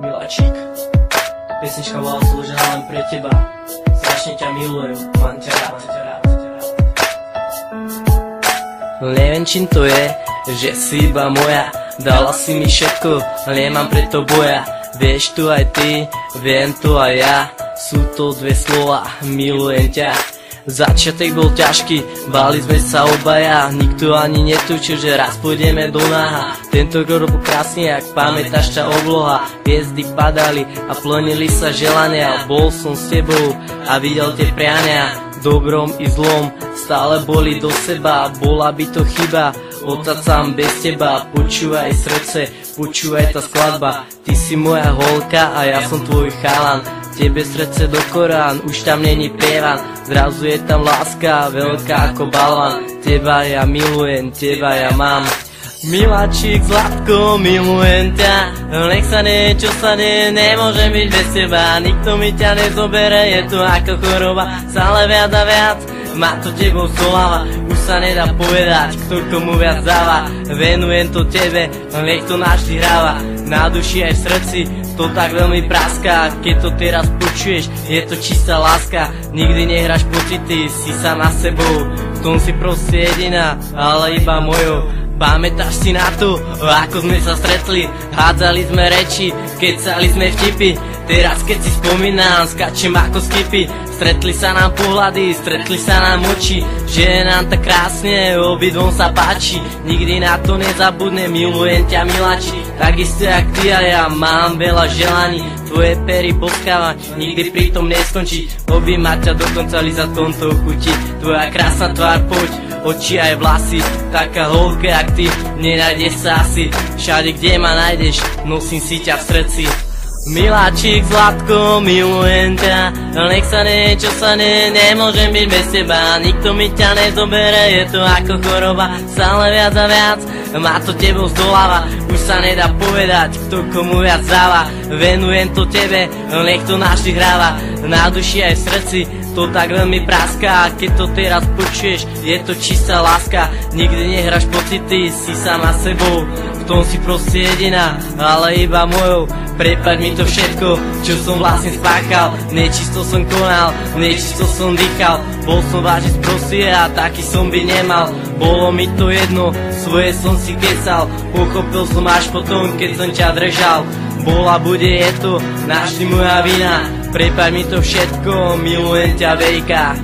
Miláčik, pesnička bola slúžená len pre teba. Strašne ťa milujem, mám ťa rád. Neviem čím to je, že si iba moja. Dala si mi všetko, nemám preto boja. Vieš tu aj ty, viem to aj ja. Sú to dve slova, milujem ťa. Začiatek bol ťažký, báli sme sa obaja. Nikto ani netučil, že raz pôjdeme do náha. Tento rok bol krásny, ak pamätáš tá obloha. Hviezdy padali a plnili sa želania. Bol som s tebou a videl tie priania. Dobrom i zlom stále boli do seba. Bola by to chyba ostať sám bez teba. Počúvaj srdce, počúvaj tá skladba. Ty si moja holka a ja som tvoj chalan. Tebe srdce do Korán, už tam není prievan. Zrazu je tam láska, veľká ako balvan. Teba ja milujem, teba ja mám. Miláčik, zlatko, milujem ťa. Nech sa nie, čo sa nie, nemôžem byť bez teba. Nikto mi ťa nezobere, je to ako choroba. Stále viac a viac, má to tebou soláva. Už sa nedá povedať, kto komu viac dáva. Venujem to tebe, nech to navždy hráva. Na duši aj v srdci to tak veľmi praská. Keď to teraz počuješ, je to čistá láska. Nikdy nehráš pocity, si sama sebou. V tom si proste jediná, ale iba mojou. Pamätáš si na to, ako sme sa stretli? Hádzali sme reči, kecali sme vtipy. Teraz keď si spomínam, skačem ako skipy. Stretli sa nám pohľady, stretli sa nám oči. Že je nám tak krásne, obidvom sa páči. Nikdy na to nezabudnem, milujem ťa miláči. Takisto jak ty a ja mám veľa želaní. Tvoje pery boskáva, nikdy pri tom neskončí. Objímať ťa dokonca lízať tomto chuti. Tvoja krásna tvár, poď, oči aj vlasy. Taká holka jak ty, nenájdeš sa asi. Všade kde ma nájdeš, nosím si ťa v srdci. Miláčik, zlatko, milujem ťa. Nech sa nie, čo sa nie, nemôžem byť bez teba. Nikto mi ťa nezobere, je to ako choroba. Stále viac a viac, má to tebou zdoláva. Už sa nedá povedať, kto komu viac dáva. Venujem to tebe, nech to navždy hráva. Na duši aj v srdci to tak veľmi praská. Keď to teraz počuješ, je to čistá láska. Nikdy nehráš pocity, si sama sebou. V tom si proste jediná, ale iba mojou. Prepáč mi to všetko, čo som vlastne spáchal. Nečisto som konal, nečisto som dýchal. Bol som vážne sprostý a taký som by nemal. Bolo mi to jedno, svoje som si kecal. Pochopil som až potom, keď som ťa držal. Bola, bude, je to navždy moja vina. Prepáč mi to všetko, milujem ťa, Vejka.